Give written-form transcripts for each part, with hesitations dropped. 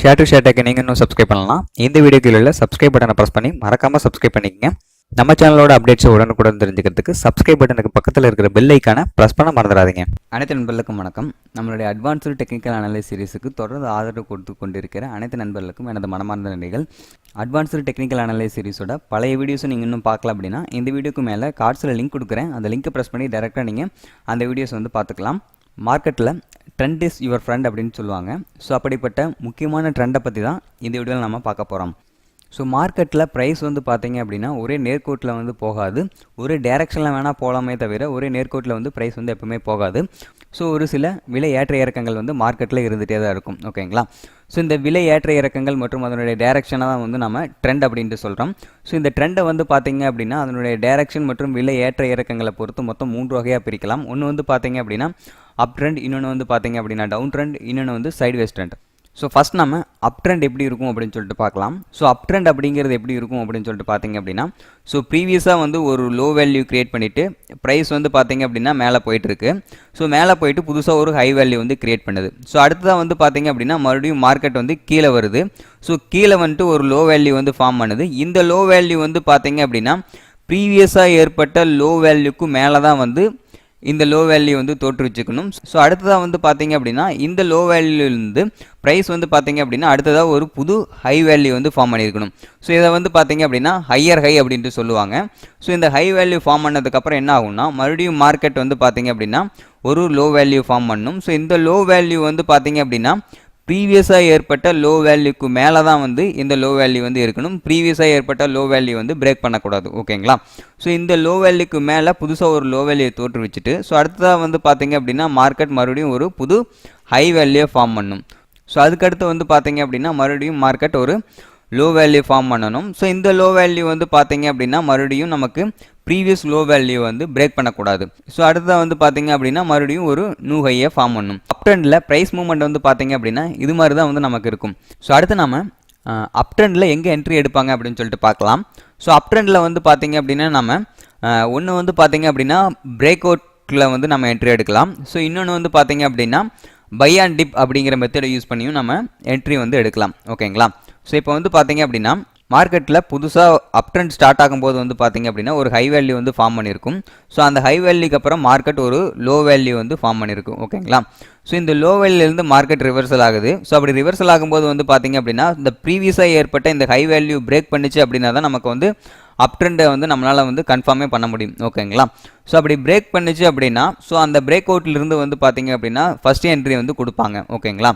Share to share டேக்கு நீங்கள் இன்னும் subscribe பண்ணலாம். இந்த வீடியோ கீழே சப்ஸ்கிரைப் பட்டனை ப்ரெஸ் பண்ணி மறக்காமல் சப்ஸ்கிரைப் பண்ணிக்கங்க. நம்ம சேனலோட அப்டேட்ஸ் உடனுக்குடன் தெரிஞ்சுக்கிறதுக்கு சப்ஸ்கிரைப் பட்டனுக்கு பக்கத்தில் இருக்கிற பெல் ஐக்கானை ப்ரெஸ் பண்ண மறந்துடாதீங்க. அனைத்து நண்பர்களுக்கும் வணக்கம். நம்மளுடைய அட்வான்ஸ்டு டெக்னிக்கல் அனலைஸ் சீரிஸுக்கு தொடர்ந்து ஆதரவு கொடுத்து கொண்டிருக்கிற அனைத்து நண்பர்களுக்கும் எனது மனமார்ந்த நன்றிகள். அட்வான்ஸ்டு டெக்னிக்கல் அனலைஸ் சீரிஸோட பழைய வீடியோஸும் நீங்கள் இன்னும் பார்க்கல அப்படின்னா இந்த வீடியோக்கு மேலே கார்ட்ஸில் லிங்க் கொடுக்குறேன். அந்த லிங்க்கை ப்ரெஸ் பண்ணி டேரெக்டாக நீங்கள் அந்த வீடியோஸ் பார்த்துக்கலாம். மார்க்கெட்டில் ட்ரெண்ட் இஸ் யுவர் ஃப்ரெண்ட் அப்படின்னு சொல்லுவாங்க. ஸோ அப்படிப்பட்ட முக்கியமான ட்ரெண்டை பற்றி தான் இந்த வீடியோவில் நம்ம பார்க்க போகிறோம். ஸோ மார்க்கெட்டில் ப்ரைஸ் பார்த்தீங்க அப்படின்னா ஒரே நேர்கோட்டில் போகாது. ஒரு டைரெக்ஷனில் வேணால் போகலாமே தவிர ஒரே நேர்கோட்டில் ப்ரைஸ் எப்பவுமே போகாது. ஸோ ஒரு சில விலை ஏற்ற இறக்கங்கள் மார்க்கெட்டில் இருந்துகிட்டே தான் இருக்கும். ஓகேங்களா? ஸோ இந்த விலை ஏற்ற இறக்கங்கள் மற்றும் அதனுடைய டைரெக்ஷனை தான் நம்ம ட்ரெண்ட் அப்படின்ட்டு சொல்கிறோம். ஸோ இந்த ட்ரெண்டை பார்த்தீங்க அப்படின்னா அதனுடைய டைரெக்ஷன் மற்றும் விலை ஏற்ற இறக்கங்களை பொறுத்து மொத்தம் 3 வகையாக பிரிக்கலாம். ஒன்று பார்த்தீங்க அப்படின்னா அப் ட்ரெண்ட், இன்னொன்று பார்த்தீங்க அப்படின்னா டவுன் ட்ரெண்ட், இன்னொன்று சைட்வேஸ் ட்ரெண்ட். ஸோ ஃபஸ்ட் நம்ம அப் ட்ரெண்ட் எப்படி இருக்கும் அப்படின்னு சொல்லிட்டு பார்க்கலாம். ஸோ அப் ட்ரெண்ட் அப்படிங்கிறது எப்படி இருக்கும் அப்படின்னு சொல்லிட்டு பார்த்தீங்க அப்படின்னா ஸோ ப்ரீவியஸாக ஒரு லோ வேல்யூ கிரியேட் பண்ணிவிட்டு ப்ரைஸ் பார்த்தீங்க அப்படின்னா மேலே போயிட்டுருக்கு. ஸோ மேலே போயிட்டு புதுசாக ஒரு ஹை வேல்யூ கிரியேட் பண்ணுது. ஸோ அடுத்ததாக பார்த்தீங்க அப்படின்னா மறுபடியும் மார்க்கெட் கீழே வருது. ஸோ கீழே ஒரு லோ வேல்யூ ஃபார்ம் பண்ணுது. இந்த லோ வேல்யூ பார்த்தீங்க அப்படின்னா ப்ரீவியஸாக ஏற்பட்ட லோ வேல்யூக்கு மேலே தான் இந்த லோ வேல்யூ தோற்றுவிச்சுக்கணும். ஸோ அடுத்ததாக பார்த்தீங்க அப்படின்னா இந்த லோ வேல்யூலேருந்து ப்ரைஸ் பார்த்தீங்க அப்படின்னா அடுத்ததாக ஒரு புது ஹை வேல்யூ ஃபார்ம் பண்ணியிருக்கணும். ஸோ இதை பார்த்தீங்க அப்படின்னா ஹையர் ஹை அப்படின்ட்டு சொல்லுவாங்க. ஸோ இந்த ஹை வேல்யூ ஃபார்ம் பண்ணதுக்கப்புறம் என்ன ஆகும்னா மறுபடியும் மார்க்கெட் பார்த்தீங்க அப்படின்னா ஒரு லோ வேல்யூ ஃபார்ம் பண்ணணும். ஸோ இந்த லோ வேல்யூ பார்த்தீங்க அப்படின்னா ப்ரீவியஸாக ஏற்பட்ட லோ வேல்யூக்கு மேலே தான் இந்த லோ வேல்யூ இருக்கணும். ப்ரீவியஸாக ஏற்பட்ட லோ வேல்யூ பிரேக் பண்ணக்கூடாது. ஓகேங்களா? ஸோ இந்த லோ வேல்யூக்கு மேலே புதுசாக ஒரு லோ வேல்யூ தோற்றுவிச்சுட்டு ஸோ அடுத்ததாக பார்த்தீங்க அப்படின்னா மார்க்கெட் மறுபடியும் ஒரு புது ஹை வேல்யூ ஃபார்ம் பண்ணணும். ஸோ அதுக்கடுத்து பார்த்தீங்க அப்படின்னா மறுபடியும் மார்க்கெட் ஒரு லோ வேல்யூ ஃபார்ம் பண்ணணும். ஸோ இந்த லோ வேல்யூ பார்த்தீங்க அப்படின்னா மறுபடியும் நமக்கு ப்ரீவியஸ் லோ வேல்யூ பிரேக் பண்ணக்கூடாது. ஸோ அடுத்ததாக பார்த்தீங்க அப்படின்னா மறுபடியும் ஒரு நியூ ஹையை ஃபார்ம் பண்ணணும். அப் ட்ரெண்டில் ப்ரைஸ் மூவ்மெண்ட் பார்த்தீங்க அப்படின்னா இது மாதிரி தான் நமக்கு இருக்கும். ஸோ அடுத்து நம்ம அப் ட்ரெண்டில் எங்கே என்ட்ரி எடுப்பாங்க அப்படின்னு சொல்லிட்டு பார்க்கலாம். ஸோ அப் ட்ரெண்டில் பார்த்தீங்க அப்படின்னா நம்ம ஒன்று பார்த்தீங்க அப்படின்னா பிரேக் அவுட்டில் நம்ம என்ட்ரி எடுக்கலாம். ஸோ இன்னொன்று பார்த்தீங்க அப்படின்னா பை அண்ட் டிப் அப்படிங்கிற மெத்தடை யூஸ் பண்ணியும் நம்ம என்ட்ரி எடுக்கலாம். ஓகேங்களா? ஸோ இப்போ பார்த்தீங்க அப்படின்னா மார்க்கெட்டில் புதுசாக அப் ட்ரெண்ட் ஸ்டார்ட் ஆகும்போது பார்த்தீங்க அப்படின்னா ஒரு ஹை வேல்யூ ஃபார்ம் பண்ணியிருக்கும். ஸோ அந்த ஹை வேல்யூக்கு அப்புறம் மார்க்கெட் ஒரு லோ வேல்யூ ஃபார்ம் பண்ணியிருக்கும். ஓகேங்களா? ஸோ இந்த லோ வேல்யூலேருந்து மார்க்கெட் ரிவர்சல் ஆகுது. ஸோ அப்படி ரிவர்சல் ஆகும்போது பார்த்தீங்க அப்படின்னா இந்த ப்ரீவியஸாக ஏற்பட்ட இந்த ஹை வேல்யூ பிரேக் பண்ணிச்சு அப்படின்னா தான் நமக்கு அப் ட்ரெண்டை நம்மளால் கன்ஃபார்மே பண்ண முடியும். ஓகேங்களா? ஸோ அப்படி பிரேக் பண்ணிச்சு அப்படின்னா ஸோ அந்த பிரேக் அவுட்லேருந்து பார்த்தீங்க அப்படின்னா ஃபஸ்ட் என்ட்ரி கொடுப்பாங்க. ஓகேங்களா?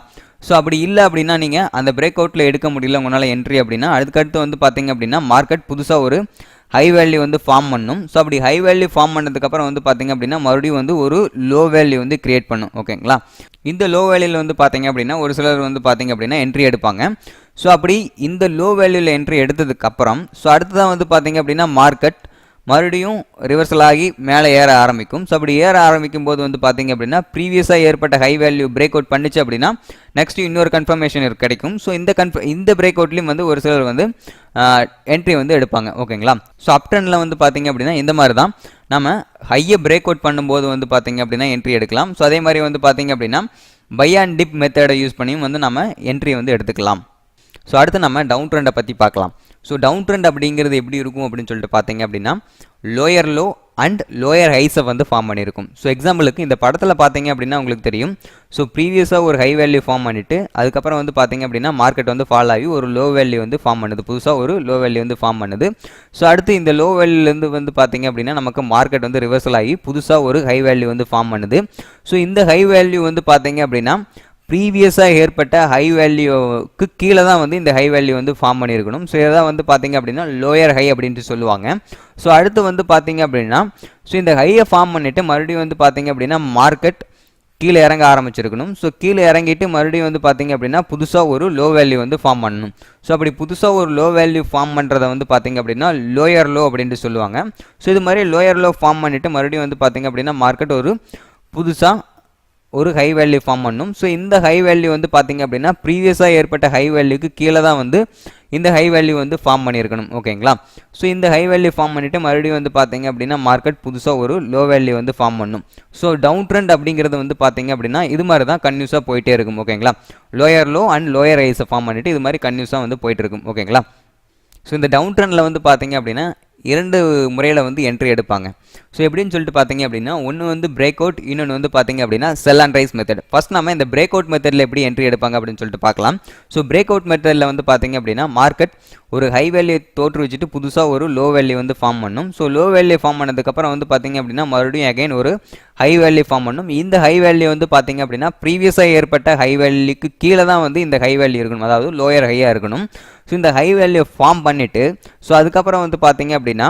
ஸோ அப்படி இல்லை அப்படின்னா நீங்கள் அந்த பிரேக் அவுட்டில் எடுக்க முடியல உங்களால் என்ட்ரி அப்படின்னா அதுக்கடுத்து பார்த்தீங்க அப்படின்னா மார்க்கெட் புதுசாக ஒரு ஹை வேல்யூ ஃபார்ம் பண்ணும். ஸோ அப்படி ஹை வேல்யூ ஃபார்ம் பண்ணதுக்கப்புறம் பார்த்தீங்க அப்படின்னா மறுபடியும் ஒரு லோ வேல்யூ கிரியேட் பண்ணும். ஓகேங்களா? இந்த லோ வேல்யூவில் பார்த்தீங்க அப்படின்னா ஒரு சிலர் பார்த்தீங்க அப்படின்னா என்ட்ரி எடுப்பாங்க. ஸோ அப்படி இந்த லோ வேல்யூவில் என்ட்ரி எடுத்ததுக்கப்புறம் ஸோ அடுத்ததான் பார்த்தீங்க அப்படின்னா மார்க்கெட் மறுபடியும் ரிவர்சல் ஆகி மேலே ஏற ஆரம்பிக்கும். ஸோ அப்படி ஏற ஆரம்பிக்கும் போது பார்த்தீங்க அப்படின்னா ப்ரீவியஸாக ஏற்பட்ட ஹை வேல்யூ பிரேக் அவுட் பண்ணிச்சு அப்படின்னா நெக்ஸ்ட் இன்னொரு கன்ஃபர்மேஷன் கிடைக்கும். ஸோ இந்த பிரேக் அவுட்லேயும் ஒரு சிலர் என்ட்ரி எடுப்பாங்க. ஓகேங்களா? ஸோ அப் ட்ரெண்டில் பார்த்தீங்க அப்படின்னா இந்த மாதிரி தான் நம்ம ஹையை பிரேக் அவுட் பண்ணும்போது பார்த்தீங்க அப்படின்னா என்ட்ரி எடுக்கலாம். ஸோ அதே மாதிரி பார்த்தீங்க அப்படின்னா பை அண்ட் டிப் மெத்தடை யூஸ் பண்ணியும் நம்ம என்ட்ரி எடுத்துக்கலாம். ஸோ அடுத்து நம்ம டவுன் ட்ரெண்டை பற்றி பார்க்கலாம். ஸோ டவுன் ட்ரெண்ட் அப்படிங்கிறது எப்படி இருக்கும் அப்படின்னு சொல்லிட்டு பார்த்தீங்க அப்படின்னா லோயர் லோ அண்ட் லோயர் ஹைஸை ஃபார்ம் பண்ணியிருக்கும். ஸோ எக்ஸாம்பிளுக்கு இந்த படத்தில் பார்த்தீங்க அப்படின்னா உங்களுக்கு தெரியும். ஸோ ப்ரீவியஸாக ஒரு ஹை வேல்யூ ஃபார்ம் பண்ணிவிட்டு அதுக்கப்புறம் பார்த்தீங்க அப்படின்னா மார்க்கெட் ஃபால் ஆகி ஒரு லோ வேல்யூ ஃபார்ம் பண்ணுது. புதுசாக ஒரு லோ வேல்யூ ஃபார்ம் பண்ணுது. ஸோ அடுத்து இந்த லோ வேல்யூலேருந்து பார்த்தீங்க அப்படின்னா நமக்கு மார்க்கெட் ரிவர்சல் ஆகி புதுசாக ஒரு ஹை வேல்யூ ஃபார்ம் பண்ணுது. ஸோ இந்த ஹை வேல்யூ பார்த்தீங்க அப்படின்னா ப்ரீவியஸாக ஏற்பட்ட ஹை வேல்யூக்கு கீழே தான் இந்த ஹை வேல்யூ ஃபார்ம் பண்ணியிருக்கணும். ஸோ இதை தான் பார்த்தீங்க அப்படின்னா லோயர் ஹை அப்படின்ட்டு சொல்லுவாங்க. ஸோ அடுத்து பார்த்தீங்க அப்படின்னா ஸோ இந்த ஹையை ஃபார்ம் பண்ணிவிட்டு மறுபடியும் பார்த்தீங்க அப்படின்னா மார்க்கெட் கீழே இறங்க ஆரம்பிச்சிருக்கணும். ஸோ கீழே இறங்கிட்டு மறுபடியும் பார்த்தீங்க அப்படின்னா புதுசாக ஒரு லோ வேல்யூ ஃபார்ம் பண்ணணும். ஸோ அப்படி புதுசாக ஒரு லோ வேல்யூ ஃபார்ம் பண்ணுறதை பார்த்தீங்க அப்படின்னா லோயர் லோ அப்படின்ட்டு சொல்லுவாங்க. ஸோ இது மாதிரி லோயர் லோ ஃபார்ம் பண்ணிவிட்டு மறுபடியும் பார்த்தீங்க அப்படின்னா மார்க்கெட் ஒரு புதுசாக ஒரு ஹை வேல்யூ ஃபார்ம் பண்ணும். ஸோ இந்த ஹை வேல்யூ வந்து பார்த்தீங்க அப்படின்னா ப்ரீவியஸாக ஏற்பட்ட ஹை வேல்யூக்கு கீழே தான் வந்து இந்த ஹை வேல்யூ வந்து ஃபார்ம் பண்ணியிருக்கணும். ஓகேங்களா? ஸோ இந்த ஹை வேல்யூ ஃபார்ம் பண்ணிவிட்டு மறுபடியும் வந்து பார்த்தீங்க அப்படின்னா மார்க்கெட் புதுசாக ஒரு லோ வேல்யூ வந்து ஃபார்ம் பண்ணும். ஸோ டவுன் ட்ரெண்ட் அப்படிங்கிறது வந்து பார்த்தீங்க அப்படின்னா இது மாதிரி தான் கன்யூஸாக போயிட்டே இருக்கும். ஓகேங்களா? லோயர் லோ அண்ட் லோயர் ஹைஸை ஃபார்ம் பண்ணிவிட்டு இது மாதிரி கன்யூஸாக வந்து போயிட்டு இருக்கும். ஓகேங்களா? ஸோ இந்த டவுன் ட்ரெண்டில் வந்து பார்த்தீங்க அப்படின்னா 2 முறையில் வந்து என்ட்ரி எடுப்பாங்க. ஸோ எப்படின்னு சொல்லிட்டு பார்த்தீங்க அப்படின்னா ஒன்று வந்து பிரேக் அவுட், இன்னொன்று வந்து பார்த்தீங்க அப்படின்னா செல் அண்ட் ரைஸ் மெத்தட். ஃபர்ஸ்ட் நம்ம இந்த பிரேக் அவுட் மெத்தடில் எப்படி என்ட்ரி எடுப்பாங்க அப்படின்னு சொல்லிட்டு பார்க்கலாம். ஸோ பிரேக் அவுட் மெத்தடில் வந்து பார்த்தீங்க அப்படின்னா மார்க்கெட் ஒரு ஹை வேல்யூ தோற்று வச்சுட்டு புதுசாக ஒரு லோ வேல்யூ வந்து ஃபார்ம் பண்ணும். ஸோ லோ வேல்யூ ஃபார்ம் பண்ணதுக்கப்புறம் வந்து பார்த்தீங்க அப்படின்னா மறுபடியும் அகைன் ஒரு ஹை வேல்யூ ஃபார்ம் பண்ணும். இந்த ஹை வேல்யூ வந்து பார்த்தீங்க அப்படின்னா ப்ரீவியஸாக ஏற்பட்ட ஹை வேல்யூக்கு கீழே தான் வந்து இந்த ஹை வேல்யூ இருக்கணும், அதாவது லோயர் ஹையாக இருக்கணும். ஸோ இந்த ஹை வேல்யூ ஃபார்ம் பண்ணிவிட்டு ஸோ அதுக்கப்புறம் வந்து பார்த்தீங்க அப்படின்னா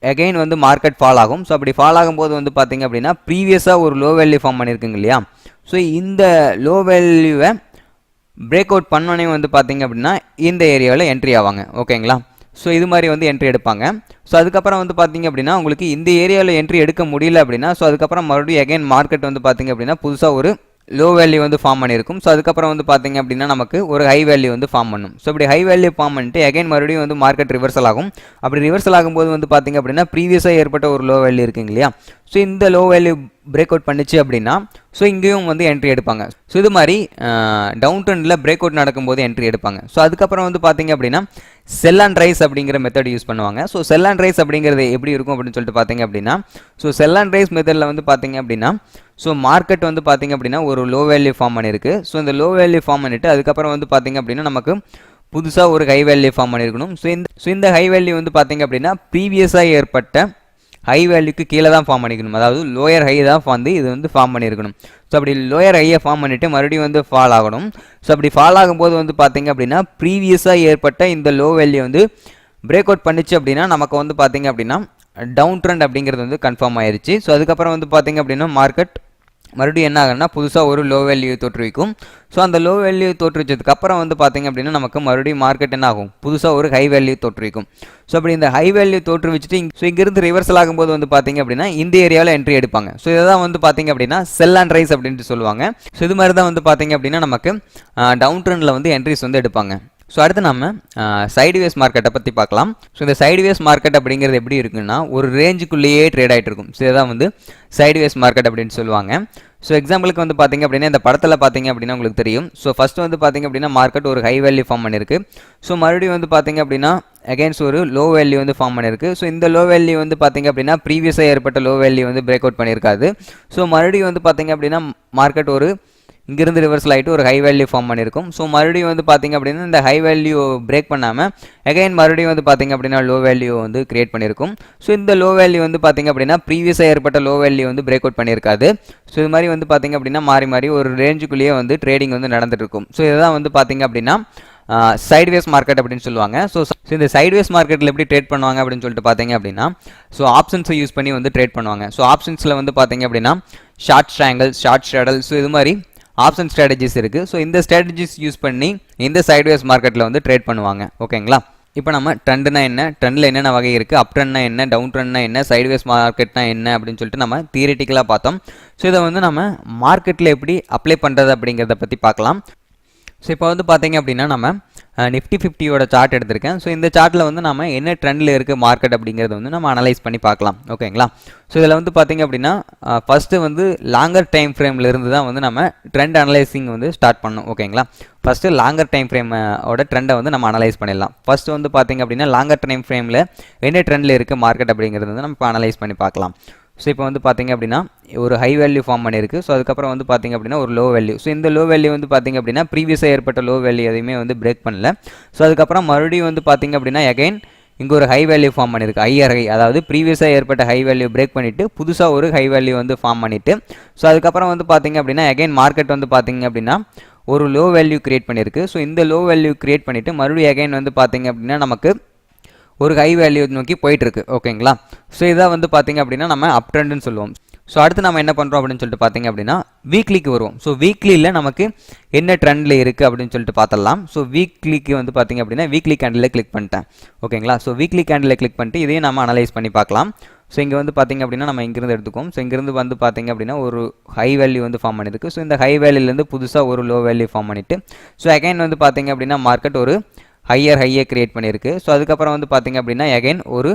அகைன் வந்து மார்க்கெட் ஃபால் ஆகும். ஸோ அப்படி ஃபால் ஆகும்போது வந்து பார்த்தீங்க அப்படின்னா ப்ரீவியஸாக ஒரு லோ வேல்யூ ஃபார்ம் பண்ணியிருக்குங்க இல்லையா? ஸோ இந்த லோ வேல்யூவை பிரேக் அவுட் பண்ணோன்னே வந்து பார்த்தீங்க அப்படின்னா இந்த ஏரியாவில் என்ட்ரி ஆவாங்க. ஓகேங்களா? ஸோ இது மாதிரி வந்து என்ட்ரி எடுப்பாங்க. ஸோ அதுக்கப்புறம் வந்து பார்த்தீங்க அப்படின்னா உங்களுக்கு இந்த ஏரியாவில் என்ட்ரி எடுக்க முடியல அப்படின்னா ஸோ அதுக்கப்புறம் மறுபடியும் அகைன் மார்க்கெட் வந்து பார்த்தீங்க அப்படின்னா புதுசாக ஒரு லோ வேல்யூ வந்து ஃபார்ம் பண்ணியிருக்கும். ஸோ அதுக்கப்புறம் வந்து பார்த்தீங்க அப்படின்னா நமக்கு ஒரு ஹை வேல்யூ வந்து ஃபார்ம் பண்ணும். ஸோ இப்படி ஹை வேல்யூ ஃபார்ம் பண்ணிட்டு அகைன் மறுபடியும் வந்து மார்க்கெட் ரிவர்சல் ஆகும். அப்படி ரிவர்சல் ஆகும்போது வந்து பார்த்தீங்க அப்படின்னா ப்ரீவியஸாக ஏற்பட்ட ஒரு லோ வேல்யூ இருக்குங்க இல்லையா? ஸோ இந்த லோ வேல்யூ பிரேக் அவுட் பண்ணிச்சு அப்படின்னா ஸோ இங்கேயும் வந்து என்ட்ரி எடுப்பாங்க. ஸோ இது மாதிரி டவுன் ட்ரெண்டில் பிரேக் அவுட் நடக்கும்போது என்ட்ரி எடுப்பாங்க. ஸோ அதுக்கப்புறம் வந்து பார்த்தீங்க அப்படின்னா செல் அண்ட் ரைஸ் அப்படிங்கிற மெத்தட் யூஸ் பண்ணுவாங்க. ஸோ செல் அண்ட் ரைஸ் அப்படிங்கிறது எப்படி இருக்கும் அப்படின்னு சொல்லிட்டு பார்த்தீங்க அப்படின்னா ஸோ செல் அண்ட் ரைஸ் மெத்தடில் வந்து பார்த்தீங்க அப்படின்னா ஸோ மார்க்கெட் வந்து பார்த்தீங்க அப்படின்னா ஒரு லோ வேல்யூ ஃபார்ம் பண்ணியிருக்கு. ஸோ இந்த லோ வேல்யூ ஃபார்ம் பண்ணிவிட்டு அதுக்கப்புறம் வந்து பார்த்தீங்க அப்படின்னா நமக்கு புதுசாக ஒரு ஹை வேல்யூ ஃபார்ம் பண்ணியிருக்கணும். ஸோ இந்த ஹை வேல்யூ வந்து பார்த்தீங்க அப்படின்னா ப்ரீவியஸாக ஏற்பட்ட ஹை வேல்யூக்கு கீழே தான் ஃபார்ம் பண்ணிக்கணும், அதாவது லோயர் ஹை தான் வந்து இது வந்து ஃபார்ம் பண்ணியிருக்கணும். ஸோ அப்படி லோயர் ஹையை ஃபார்ம் பண்ணிவிட்டு மறுபடியும் வந்து ஃபால் ஆகணும். ஸோ அப்படி ஃபால் ஆகும்போது வந்து பார்த்தீங்க அப்படின்னா ப்ரீவியஸாக ஏற்பட்ட இந்த லோ வேல்யூ வந்து பிரேக் அவுட் பண்ணிச்சு அப்படின்னா நமக்கு வந்து பார்த்தீங்க அப்படின்னா டவுன் ட்ரெண்ட் அப்படிங்கிறது வந்து கன்ஃபார்ம் ஆயிடுச்சு. ஸோ அதுக்கப்புறம் வந்து பார்த்தீங்க அப்படின்னா மார்க்கெட் மறுபடியும் என்ன ஆகுன்னா புதுசாக ஒரு லோ வேல்யூ தோற்றுவிக்கும். ஸோ அந்த லோ வேல்யூ தோற்றுவிச்சதுக்கு அப்புறம் வந்து பார்த்தீங்க அப்படின்னா நமக்கு மறுபடியும் மார்க்கெட் என்ன ஆகும், புதுசாக ஒரு ஹை வேல்யூ தோற்றுவிக்கும். ஸோ அப்படி இந்த ஹை வேல்யூ தோற்றுவிச்சுட்டு ஸோ இங்கிருந்து ரிவர்சல் ஆகும்போது வந்து பார்த்தீங்க அப்படின்னா இந்த ஏரியாவில் என்ட்ரி எடுப்பாங்க. ஸோ இதை தான் வந்து பார்த்தீங்க அப்படின்னா செல் அண்ட் ரைஸ் அப்படின்ட்டு சொல்லுவாங்க. ஸோ இது மாதிரி தான் வந்து பார்த்தீங்க அப்படின்னா நமக்கு டவுன் ட்ரெண்டில் வந்து என்ட்ரிஸ் வந்து எடுப்பாங்க. ஸோ அடுத்து நம்ம சைடுவேஸ் மார்க்கெட்டை பற்றி பார்க்கலாம். ஸோ இந்த சைடுவேஸ் மார்க்கெட் அப்படிங்கிறது எப்படி இருக்குன்னா ஒரு ரேஞ்சுக்குள்ளேயே ட்ரேட் ஆகிட்டு இருக்கும். ஸோ இதான் வந்து சைடுவேஸ் மார்க்கெட் அப்படின்னு சொல்லுவாங்க. ஸோ எக்ஸாம்பிளுக்கு வந்து பார்த்தீங்க அப்படின்னா இந்த படத்தில் பார்த்தீங்க அப்படின்னா உங்களுக்கு தெரியும். ஸோ ஃபஸ்ட்டு வந்து பார்த்தீங்க அப்படின்னா மார்க்கெட் ஒரு ஹை வேல்யூ ஃபார்ம் பண்ணியிருக்கு. ஸோ மறுபடியும் வந்து பார்த்தீங்க அப்படின்னா அகைன்ஸ்ட் ஒரு லோ வேல்யூ வந்து ஃபார்ம் பண்ணியிருக்கு. ஸோ இந்த லோ வேல்யூ வந்து பார்த்தீங்க அப்படின்னா ப்ரீவியஸாக ஏற்பட்ட லோ வேல்யூ வந்து பிரேக் அவுட் பண்ணியிருக்காது. ஸோ மறுபடியும் வந்து பார்த்தீங்க அப்படின்னா மார்க்கெட் ஒரு இங்கிருந்து ரிவர்சல் ஆகிட்டு ஒரு ஹை வேல்யூ ஃபார்ம் பண்ணியிருக்கும். ஸோ மறுபடியும் வந்து பார்த்தீங்க அப்படின்னா இந்த ஹை வேல்யூ பிரேக் பண்ணாமல் அகைன் மறுபடியும் வந்து பார்த்தீங்க அப்படின்னா லோ வேல்யூ வந்து கிரியேட் பண்ணியிருக்கும். ஸோ இந்த லோ வேல்யூ வந்து பார்த்தீங்க அப்படின்னா ப்ரீவியஸாக ஏற்பட்ட லோ வேல்யூ வந்து பிரேக் அவுட் பண்ணியிருக்காது. ஸோ இது மாதிரி வந்து பார்த்தீங்க அப்படின்னா மாறி மாறி ஒரு ரேஞ்சுக்குள்ளேயே வந்து ட்ரேடிங் வந்து நடந்துட்டு இருக்கும். ஸோ இதுதான் வந்து பார்த்தீங்க அப்படின்னா சைட்வேஸ் மார்க்கெட் அப்படின்னு சொல்லுவாங்க. ஸோ இந்த சைட்வேஸ் மார்க்கெட்டில் எப்படி ட்ரேட் பண்ணுவாங்க அப்படின்னு சொல்லிட்டு பார்த்தீங்க அப்படின்னா ஸோ ஆப்ஷன்ஸை யூஸ் பண்ணி வந்து ட்ரேட் பண்ணுவாங்க. ஸோ ஆப்ஷன்ஸில் வந்து பார்த்தீங்க அப்படின்னா ஷார்ட் ஸ்ட்ராங்கிள், ஷார்ட் ஷேடல், ஸோ இது மாதிரி ஆப்ஷன் ஸ்ட்ராட்டஜிஸ் இருக்குது. ஸோ இந்த ஸ்ட்ராட்டஜிஸ் யூஸ் பண்ணி இந்த சைட்வேஸ் மார்க்கெட்டில் வந்து ட்ரேட் பண்ணுவாங்க. ஓகேங்களா? இப்போ நம்ம ட்ரெண்ட்னா என்ன, ட்ரெண்டில் என்னென்ன வகை இருக்குது, அப் ட்ரெண்ட்னா என்ன, டவுன் ட்ரெண்ட்னா என்ன, சைட்வேஸ் மார்க்கெட்னா என்ன அப்படின்னு சொல்லிட்டு நம்ம தியரிட்டிக்கலாக பார்த்தோம். ஸோ இதை வந்து நம்ம மார்க்கெட்டில் எப்படி அப்ளை பண்ணுறது அப்படிங்கிறத பற்றி பார்க்கலாம். ஸோ இப்போ வந்து பார்த்தீங்க அப்படின்னா நம்ம நிஃப்டி 50யோட சார்ட் எடுத்திருக்கேன். ஸோ இந்த சார்ட்டில் வந்து நம்ம என்ன ட்ரெண்டில் இருக்குது மார்க்கெட் அப்படிங்கிறத வந்து நம்ம அனலைஸ் பண்ணி பார்க்கலாம். ஓகேங்களா? ஸோ இதில் வந்து பார்த்தீங்க அப்படின்னா ஃபஸ்ட்டு வந்து லாங்கர் டைம் ஃப்ரேமில் இருந்து தான் வந்து நம்ம ட்ரெண்ட் அனலைசிங் வந்து ஸ்டார்ட் பண்ணணும். ஓகேங்களா? ஃபஸ்ட்டு லாங்கர் டைம் ஃப்ரேமோட ட்ரெண்டை வந்து நம்ம அனலைஸ் பண்ணிடலாம். ஃபஸ்ட்டு வந்து பார்த்தீங்க அப்படின்னா லாங்கர் டைம் ஃப்ரேமில் என்ன ட்ரெண்டில் இருக்குது மார்க்கெட் அப்படிங்கிறது வந்து நம்ம இப்போ அனலைஸ் பண்ணி பார்க்கலாம். ஸோ இப்போ வந்து பார்த்தீங்க அப்படின்னா ஒரு ஹை வேல்யூ ஃபார்ம் பண்ணியிருக்கு. ஸோ அதுக்கப்புறம் வந்து பார்த்தீங்க அப்படின்னா ஒரு லோ வேல்யூ. ஸோ இந்த லோ வேல்யூ வந்து பார்த்தீங்க அப்படின்னா ப்ரீவியஸாக ஏற்பட்ட லோ வேல்யூ எதையுமே வந்து பிரேக் பண்ணல. ஸோ அதுக்கப்புறம் மறுபடியும் வந்து பார்த்தீங்க அப்படின்னா அகைன் இங்கே ஒரு ஹை வேல்யூ ஃபார்ம் பண்ணியிருக்கு, ஹையர் ஹை, அதாவது ப்ரீவியஸாக ஏற்பட்ட ஹை வேல்யூ பிரேக் பண்ணிவிட்டு புதுசாக ஒரு ஹை வேல்யூ வந்து ஃபார்ம் பண்ணிவிட்டு ஸோ அதுக்கப்புறம் வந்து பார்த்தீங்க அப்படின்னா அகைன் மார்க்கெட் வந்து பார்த்தீங்க அப்படின்னா ஒரு லோ வேல்யூ கிரியேட் பண்ணியிருக்கு. ஸோ இந்த லோ வேல்யூ கிரியேட் பண்ணிவிட்டு மறுபடியும் அகைன் வந்து பார்த்தீங்க அப்படின்னா நமக்கு ஒரு ஹை வேல்யூ நோக்கி போயிட்டுருக்கு. ஓகேங்களா? ஸோ இதை வந்து பார்த்தீங்க அப்படின்னா நம்ம அப் ட்ரெண்டுன்னு சொல்லுவோம். ஸோ அடுத்து நம்ம என்ன பண்ணுறோம் அப்படின்னு சொல்லிட்டு பார்த்தீங்க அப்படின்னா வீக்லிக்கு வருவோம். ஸோ வீக்லியில் நமக்கு என்ன ட்ரெண்டில் இருக்குது அப்படின்னு சொல்லிட்டு பார்த்துடலாம். ஸோ வீக்லிக்கு வந்து பார்த்தீங்க அப்படின்னா வீக்லி கேண்டில் கிளிக் பண்ணிட்டேன். ஓகேங்களா? ஸோ வீக்லி கேண்டில் கிளிக் பண்ணிட்டு இதையும் நம்ம அனலைஸ் பண்ணி பார்க்கலாம். ஸோ இங்கே வந்து பார்த்திங்க அப்படின்னா நம்ம இங்கிருந்து எடுத்துக்குவோம். ஸோ இங்கிருந்து வந்து பார்த்திங்க அப்படின்னா ஒரு ஹை வேல்யூ வந்து ஃபார்ம் பண்ணியிருக்கு. ஸோ இந்த ஹை வேல்யூலேருந்து புதுசாக ஒரு லோ வேல்யூ ஃபார்ம் பண்ணிவிட்டு ஸோ அகைன் வந்து பார்த்திங்க அப்படின்னா மார்க்கெட் ஒரு ஹையை கிரியேட் பண்ணியிருக்கு. ஸோ அதுக்கப்புறம் வந்து பார்த்திங்க அப்படின்னா அகைன் ஒரு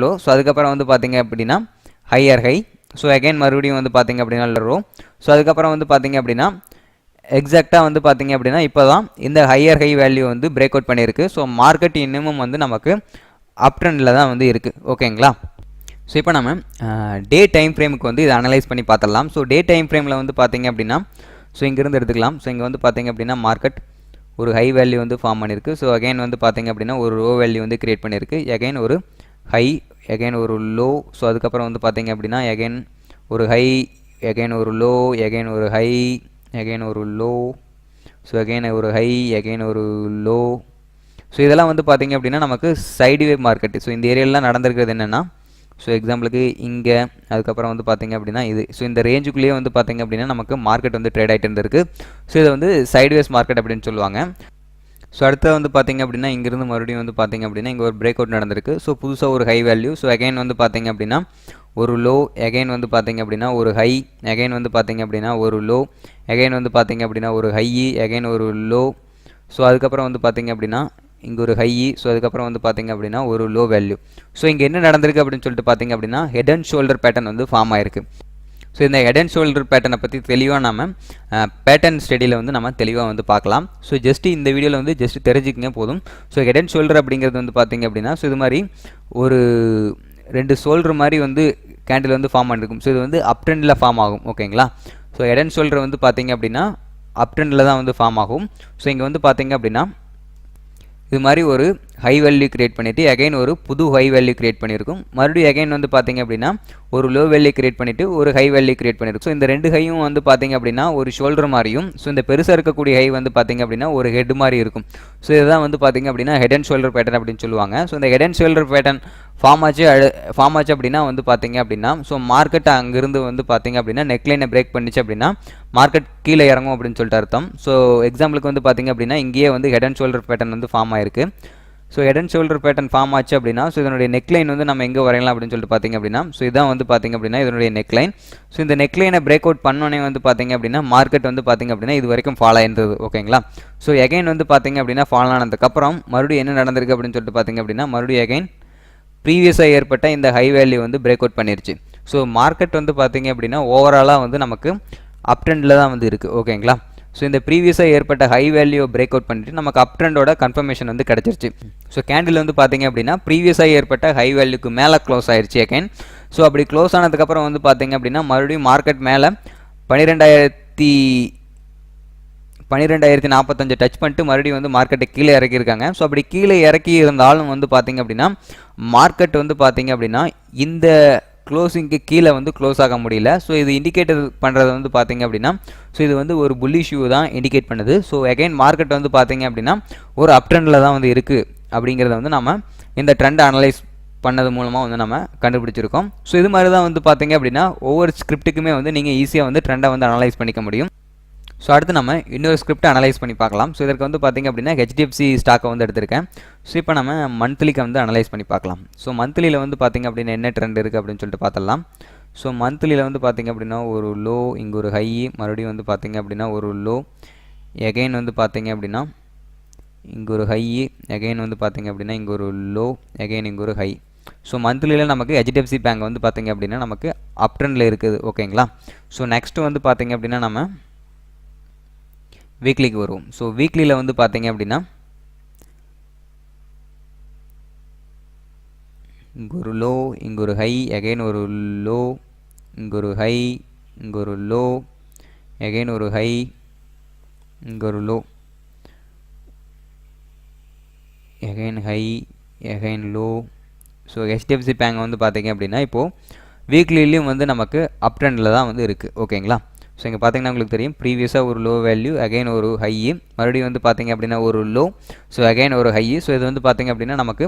லோ. ஸோ அதுக்கப்புறம் வந்து பார்த்திங்க அப்படின்னா ஹையர் ஹை. ஸோ அகைன் மறுபடியும் வந்து பார்த்திங்க அப்படின்னா லோ. ஸோ அதுக்கப்புறம் வந்து பார்த்திங்க அப்படின்னா எக்ஸாக்டாக வந்து பார்த்திங்க அப்படின்னா இப்போ தான் இந்த ஹையர் ஹை வேல்யூ வந்து பிரேக் அவுட் பண்ணியிருக்கு. ஸோ மார்க்கெட் இன்னமும் வந்து நமக்கு அப் ட்ரெண்டில் தான் வந்து இருக்குது. ஓகேங்களா? ஸோ இப்போ நம்ம டே டைம் ஃப்ரேமுக்கு வந்து இதை அனலைஸ் பண்ணி பார்த்துடலாம். ஸோ டே டைம் ஃப்ரேமில் வந்து பார்த்திங்க அப்படின்னா ஸோ இங்கேருந்து எடுத்துக்கலாம். ஸோ இங்கே வந்து பார்த்திங்க அப்படின்னா மார்க்கெட் ஒரு ஹை வேல்யூ வந்து ஃபார்ம் பண்ணியிருக்கு. ஸோ அகைன் வந்து பார்த்திங்க அப்படின்னா ஒரு லோ வேல்யூ வந்து கிரியேட் பண்ணியிருக்கு. அகைன் ஒரு ஹை, அகைன் ஒரு லோ. ஸோ அதுக்கப்புறம் வந்து பார்த்திங்க அப்படின்னா அகைன் ஒரு ஹை, அகைன் ஒரு லோ, அகைன் ஒரு ஹை, அகைன் ஒரு லோ. ஸோ அகைன் ஒரு ஹை, அகைன் ஒரு லோ. ஸோ இதெல்லாம் வந்து பார்த்திங்க அப்படின்னா நமக்கு சைடுவே மார்க்கெட். ஸோ இந்த ஏரியாலாம் நடந்திருக்கிறது என்னென்னா ஸோ எக்ஸாம்பிளுக்கு இங்கே, அதுக்கப்புறம் வந்து பார்த்திங்க அப்படின்னா இது. ஸோ இந்த ரேஞ்சுக்குள்ளேயே வந்து பார்த்திங்க அப்படின்னா நமக்கு மார்க்கெட் வந்து ட்ரேட் ஆகிட்டு இருந்திருக்கு. ஸோ இதை வந்து சைடுவேஸ் மார்க்கெட் அப்படின்னு சொல்லுவாங்க. ஸோ அடுத்து வந்து பார்த்திங்க அப்படின்னா இங்கிருந்து மறுபடியும் வந்து பார்த்திங்க அப்படின்னா இங்கே ஒரு பிரேக் அவுட் நடந்திருக்கு. ஸோ புதுசாக ஒரு ஹை வேல்யூ. ஸோ அகைன் வந்து பார்த்திங்க அப்படின்னா ஒரு லோ, அகைன் வந்து பார்த்திங்க அப்படின்னா ஒரு ஹை, அகைன் வந்து பார்த்திங்க அப்படின்னா ஒரு லோ, அகைன் வந்து பார்த்திங்க அப்படின்னா ஒரு ஹை, அகைன் ஒரு லோ. ஸோ அதுக்கப்புறம் வந்து பார்த்திங்க அப்படின்னா இங்கே ஒரு ஹை. ஸோ அதுக்கப்புறம் வந்து பார்த்திங்க அப்படின்னா ஒரு லோ வேல்யூ. ஸோ இங்கே என்ன நடந்திருக்கு அப்படின்னு சொல்லிட்டு பார்த்திங்க அப்படின்னா ஹெட் அண்ட் ஷோல்டர் பேட்டர்ன் வந்து ஃபார்ம் ஆயிருக்கு. ஸோ இந்த ஹெட் அண்ட் ஷோல்டர் பேட்டர்னை பற்றி தெளிவாக நம்ம பேட்டர்ன் ஸ்டடியில் வந்து நம்ம தெளிவாக வந்து பார்க்கலாம். ஸோ ஜஸ்ட்டு இந்த வீடியோவில் வந்து ஜஸ்ட்டு தெரிஞ்சுக்கிங்க போதும். ஸோ ஹெட் அண்ட் ஷோல்டர் அப்படிங்கிறது வந்து பார்த்திங்க அப்படின்னா ஸோ இது மாதிரி ஒரு 2 ஷோல்டர் மாதிரி வந்து கேண்டில் வந்து ஃபார்ம் பண்ணிருக்கும். ஸோ இது வந்து அப் ட்ரெண்டில் ஃபார்ம் ஆகும். ஓகேங்களா? ஸோ ஹெட் அண்ட் ஷோல்டர் வந்து பார்த்திங்க அப்படின்னா அப் ட்ரெண்டில் தான் வந்து ஃபார்ம் ஆகும். ஸோ இங்கே வந்து பார்த்திங்க அப்படின்னா இது மாதிரி ஒரு ஹை வேல்யூ கிரியேட் பண்ணிவிட்டு அகைன் ஒரு புது ஹை வேல்யூ கிரியேட் பண்ணியிருக்கும். மறுபடியும் அகைன் வந்து பார்த்திங்க அப்படின்னா ஒரு லோ வேல்யூ கிரியேட் பண்ணிவிட்டு ஒரு ஹை வேல்யூ கிரியேட் பண்ணியிருக்கும். ஸோ இந்த 2 ஹையும் வந்து பார்த்திங்க அப்படின்னா ஒரு ஷோல்டர் மாதிரியும், ஸோ இந்த பெருசாக இருக்கக்கூடிய ஹை வந்து பார்த்திங்க அப்படின்னா ஒரு ஹெட் மாதிரி இருக்கும். ஸோ இதுதான் வந்து பார்த்திங்க அப்படின்னா ஹெட் அண்ட் ஷோல்டர் பேட்டர்ன் அப்படின்னு சொல்லுவாங்க. ஸோ இந்த head and shoulder pattern form ஆச்சு அப்படின்னா வந்து பார்த்திங்க அப்படின்னா ஸோ மார்க்கெட் அங்கேருந்து வந்து பார்த்திங்க அப்படின்னா நெக்லைனை பிரேக் பண்ணிச்சு அப்படின்னா மார்க்கெட் கீழே இறங்கும் அப்படின்னு சொல்லிட்டு அர்த்தம். ஸோ எக்ஸாம்பிளுக்கு வந்து பார்த்திங்க அப்படின்னா இங்கேயே வந்து ஹெட் அண்ட் ஷோல்டர் பேட்டர்ன் வந்து ஃபார்ம் ஆயிருக்கு. So head and shoulder pattern form ஆச்சு அப்படின்னா ஸோ இதனுடைய நெக்லைன் வந்து நம்ம எங்கே வரையலாம் அப்படின்னு சொல்லிட்டு பார்த்திங்க அப்படின்னா ஸோ இதான் வந்து பார்த்திங்க அப்படின்னா இதனுடைய நெக்லைன். ஸோ இந்த நெக்லைனை பிரேக் அவுட் பண்ணோன்னே வந்து பார்த்திங்க அப்படின்னா மார்க்கெட் வந்து பார்த்திங்க அப்படின்னா இது வரைக்கும் ஃபால் ஆயிருந்தது. ஓகேங்களா? ஸோ எகைன் வந்து பார்த்திங்க அப்படின்னா ஃபால் ஆனதுக்கப்புறம் மறுபடியும் என்ன நடந்திருக்கு அப்படின்னு சொல்லிட்டு பார்த்திங்க அப்படின்னா மறுபடியும் எகைன் ப்ரீவியஸாக ஏற்பட்ட இந்த ஹை வேல்யூ வந்து பிரேக் அவுட் பண்ணிருச்சு. ஸோ மார்க்கெட் வந்து பார்த்திங்க அப்படின்னா ஓவராலாக வந்து நமக்கு அப் ட்ரெண்டில் தான் வந்து இருக்குது. ஓகேங்களா? ஸோ இந்த ப்ரீவியஸாக ஏற்பட்ட ஹை வேல்யூ பிரேக் அவுட் பண்ணிட்டு நமக்கு அப் ட்ரெண்டோட கன்ஃபர்மேஷன் வந்து கிடச்சிருச்சு. ஸோ கேண்டில் வந்து பார்த்திங்க அப்படின்னா ப்ரீவியஸாக ஏற்பட்ட ஹை வேல்யூக்கு மேலே க்ளோஸ் ஆயிடுச்சு அகைன். ஸோ அப்படி க்ளோஸ் ஆனதுக்கப்புறம் வந்து பார்த்திங்க அப்படின்னா மறுபடியும் மார்க்கெட் மேலே 12,045 டச் பண்ணிட்டு மறுபடியும் வந்து மார்க்கெட்டை கீழே இறக்கியிருக்காங்க. ஸோ அப்படி கீழே இறக்கி இருந்தாலும் வந்து பார்த்திங்க அப்படின்னா மார்க்கெட் வந்து பார்த்திங்க அப்படின்னா இந்த க்ளோசிங்க்கு கீழே வந்து க்ளோஸ் ஆக முடியல. ஸோ இது இண்டிகேட்டர் பண்ணுறது வந்து பார்த்திங்க அப்படின்னா ஸோ இது வந்து ஒரு புல்லிஷ் வியூ தான் இண்டிகேட் பண்ணுது. ஸோ அகைன் மார்க்கெட் வந்து பார்த்திங்க அப்படின்னா ஒரு அப் ட்ரெண்டில் தான் வந்து இருக்குது அப்படிங்கிறத வந்து நம்ம இந்த ட்ரெண்டை அனலைஸ் பண்ணது மூலமாக வந்து நம்ம கண்டுபிடிச்சிருக்கோம். ஸோ இது மாதிரி தான் வந்து பார்த்திங்க அப்படின்னா ஒவ்வொரு ஸ்கிரிப்ட்டுக்குமே வந்து நீங்கள் ஈஸியாக வந்து ட்ரெண்டை வந்து அனலைஸ் பண்ணிக்க முடியும். ஸோ அடுத்து நம்ம இன்னொரு ஸ்கிரிப்ட் அனலைஸ் பண்ணி பார்க்கலாம். ஸோ இதற்கு வந்து பார்த்திங்க அப்படின்னா ஹெச்டிஎஃப்சி ஸ்டாக்கை வந்து எடுத்திருக்கேன். ஸோ இப்போ நம்ம மந்த்லிக்கு வந்து அனலைஸ் பண்ணி பார்க்கலாம். ஸோ மந்த்லியில் வந்து பார்த்திங்க அப்படின்னா என்ன ட்ரெண்ட் இருக்குது அப்படின்னு சொல்லிட்டு பார்த்துடலாம். ஸோ மந்த்லியில் வந்து பார்த்திங்க அப்படின்னா ஒரு லோ, இங்கே ஒரு ஹை, மறுபடியும் வந்து பார்த்திங்க அப்படின்னா ஒரு லோ, எகைன் வந்து பார்த்திங்க அப்படின்னா இங்கே ஒரு ஹை, எகைன் வந்து பார்த்திங்க அப்படின்னா இங்கே ஒரு லோ, எகைன் இங்கே ஒரு ஹை. ஸோ மந்த்லியில் நமக்கு ஹெச்டிஎஃப்சி பேங்க் வந்து பார்த்திங்க அப்படின்னா நமக்கு அப் ட்ரெண்டில் இருக்குது. ஓகேங்களா? ஸோ நெக்ஸ்ட்டு வந்து பார்த்திங்க அப்படின்னா நம்ம வீக்லிக்கு வருவோம். ஸோ வீக்லியில் வந்து பார்த்திங்க அப்படின்னா இங்கே ஒரு லோ, இங்கே ஒரு ஹை, எகைன் ஒரு லோ, இங்கே ஒரு ஹை, இங்கே ஒரு லோ, எகைன் ஒரு ஹை, இங்கே ஒரு low, again high, again low. So HDFC bank வந்து பார்த்திங்க அப்படின்னா இப்போது வீக்லிலையும் வந்து நமக்கு அப் ட்ரெண்டில் தான் வந்து இருக்குது. ஓகேங்களா? ஸோ இங்கே பார்த்திங்கன்னா உங்களுக்கு தெரியும் ப்ரீவியஸாக ஒரு லோ வேல்யூ, அகைன் ஒரு ஹை, மறுபடியும் வந்து பார்த்திங்க அப்படின்னா ஒரு லோ, ஸோ அகைன் ஒரு ஹை. ஸோ இது வந்து பார்த்திங்க அப்படின்னா நமக்கு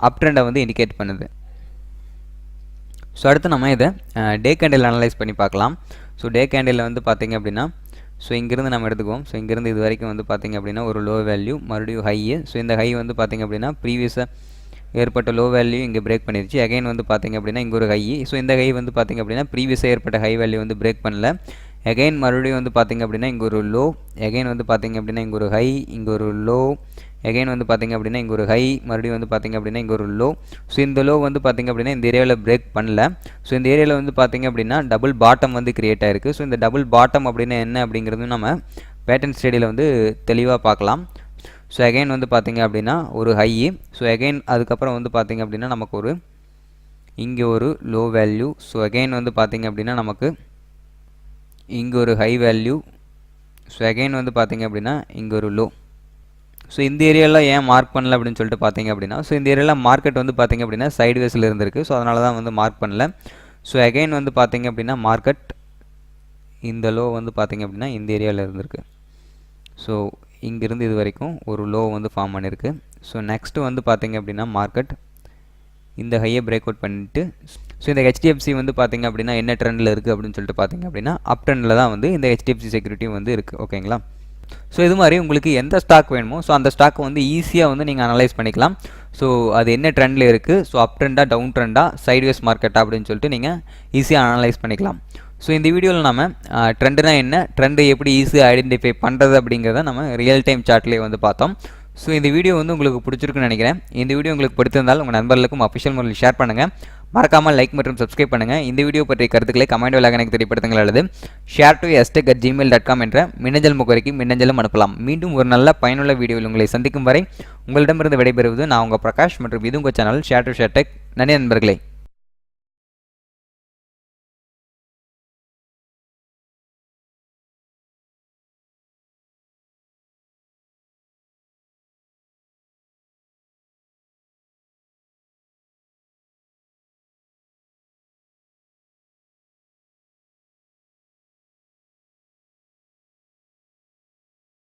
அப் ட்ரெண்டை வந்து இண்டிகேட் பண்ணுது. ஸோ அடுத்து நம்ம இதை டே கேண்டில் அனலைஸ் பண்ணி பார்க்கலாம். ஸோ டே கேண்டில் வந்து பார்த்திங்க அப்படின்னா ஸோ இங்கேருந்து நம்ம எடுத்துக்குவோம். ஸோ இங்கேருந்து இது வரைக்கும் வந்து பார்த்திங்க அப்படின்னா ஒரு லோ வேல்யூ, மறுபடியும் ஹை. ஸோ இந்த ஹை வந்து பார்த்திங்க அப்படின்னா ப்ரீவியஸாக ஏற்பட்ட லோ வேல்யூ இங்கே பிரேக் பண்ணிருச்சு. அகைன் வந்து பார்த்திங்க அப்படின்னா இங்கே ஒரு ஹை. ஸோ இந்த ஹை வந்து பார்த்திங்க அப்படின்னா ப்ரீவியஸாக ஏற்பட்ட ஹை வேல்யூ வந்து பிரேக் பண்ணல. அகைன் மறுபடியும் வந்து பார்த்திங்க அப்படின்னா இங்கே ஒரு லோ, அகைன் வந்து பார்த்திங்க அப்படின்னா இங்கே ஒரு ஹை, இங்கே ஒரு லோ, அகைன் வந்து பார்த்திங்க அப்படின்னா இங்கே ஒரு ஹை, மறுபடியும் வந்து பார்த்திங்க அப்படின்னா இங்கே ஒரு லோ. ஸோ இந்த லோ வந்து பார்த்திங்க அப்படின்னா இந்த ஏரியாவில் பிரேக் பண்ணல. ஸோ இந்த ஏரியாவில் வந்து பார்த்திங்க அப்படின்னா டபுள் பாட்டம் வந்து கிரியேட் ஆயிருக்கு. ஸோ இந்த டபுள் பாட்டம் அப்படின்னா என்ன அப்படிங்கிறது நம்ம பேட்டர்ன் ஸ்டடியில் வந்து தெளிவாக பார்க்கலாம். ஸோ அகைன் வந்து பார்த்திங்க அப்படின்னா ஒரு ஹை. ஸோ அகைன் அதுக்கப்புறம் வந்து பார்த்திங்க அப்படின்னா நமக்கு ஒரு இங்கே ஒரு லோ வேல்யூ. ஸோ அகைன் வந்து பார்த்திங்க அப்படின்னா நமக்கு இங்கே ஒரு ஹை வேல்யூ. ஸோ அகைன் வந்து பார்த்திங்க அப்படின்னா இங்கே ஒரு லோ. ஸோ இந்த ஏரியாவில் ஏன் மார்க் பண்ணல அப்படின்னு சொல்லிட்டு பார்த்திங்க அப்படின்னா, ஸோ இந்த ஏரியாவில் மார்க்கெட் வந்து பார்த்திங்க அப்படின்னா சைட்வேஸில் இருந்திருக்கு. ஸோ அதனால தான் வந்து மார்க் பண்ணல. ஸோ அகைன் வந்து பார்த்திங்க அப்படின்னா மார்க்கெட் இந்த லோ வந்து பார்த்திங்க அப்படின்னா இந்த ஏரியாவில் இருந்திருக்கு. ஸோ இங்கிருந்து இது வரைக்கும் ஒரு லோ வந்து ஃபார்ம் பண்ணியிருக்கு. ஸோ நெக்ஸ்ட்டு வந்து பார்த்திங்க அப்படின்னா மார்க்கெட் இந்த ஹையை பிரேக் அவுட் பண்ணிவிட்டு, ஸோ இந்த ஹெச்டிஎஃப்சி வந்து பார்த்திங்க அப்படின்னா என்ன ட்ரெண்டில் இருக்குது அப்படின்னு சொல்லிட்டு பார்த்திங்க அப்படின்னா அப் ட்ரெண்டில் தான் வந்து இந்த ஹெச்டிஎஃப்சி செக்யூரிட்டி வந்து இருக்குது. ஓகேங்களா? ஸோ இது மாதிரி உங்களுக்கு எந்த ஸ்டாக் வேணுமோ ஸோ அந்த ஸ்டாக்கை வந்து ஈஸியாக வந்து நீங்கள் அனலைஸ் பண்ணிக்கலாம். ஸோ அது என்ன ட்ரெண்டில் இருக்குது, ஸோ அப் ட்ரெண்டாக, டவுன் ட்ரெண்டாக, சைட்வேஸ் மார்க்கெட்டா அப்படின்னு சொல்லிட்டு நீங்கள் ஈஸியாக அனலைஸ் பண்ணிக்கலாம். ஸோ இந்த வீடியோவில் நம்ம ட்ரெண்டுனா என்ன, ட்ரெண்டு எப்படி ஈஸியாக ஐடென்டிஃபை பண்ணுறது அப்படிங்கிறத நம்ம ரியல் டைம் சார்ட்லேயே வந்து பார்த்தோம். ஸோ இந்த வீடியோ வந்து உங்களுக்கு பிடிச்சிருக்குன்னு நினைக்கிறேன். இந்த வீடியோ உங்களுக்கு பிடித்திருந்தால் உங்கள் நண்பர்களுக்கும் அஃபிஷியல் முறையில் ஷேர் பண்ணுங்கள். மறக்காமல் லைக் மற்றும் சப்ஸ்கிரைப் பண்ணுங்கள். இந்த வீடியோ பற்றிய கருத்துக்களை கமெண்ட் வழியாக எனக்கு தெரியப்படுத்துங்கள் அல்லது share2stech@gmail.com என்ற மின்னஞ்சல் முகவரிக்கு மின்னஞ்சலும் அனுப்பலாம். மீண்டும் ஒரு நல்ல பயனுள்ள வீடியோவில் உங்களை சந்திக்கும் வரை உங்களிடமிருந்து விடைபெறுவது நான் உங்கள் பிரகாஷ் மற்றும் இது உங்கள் channel share to share tech. நன்றி நண்பர்களே.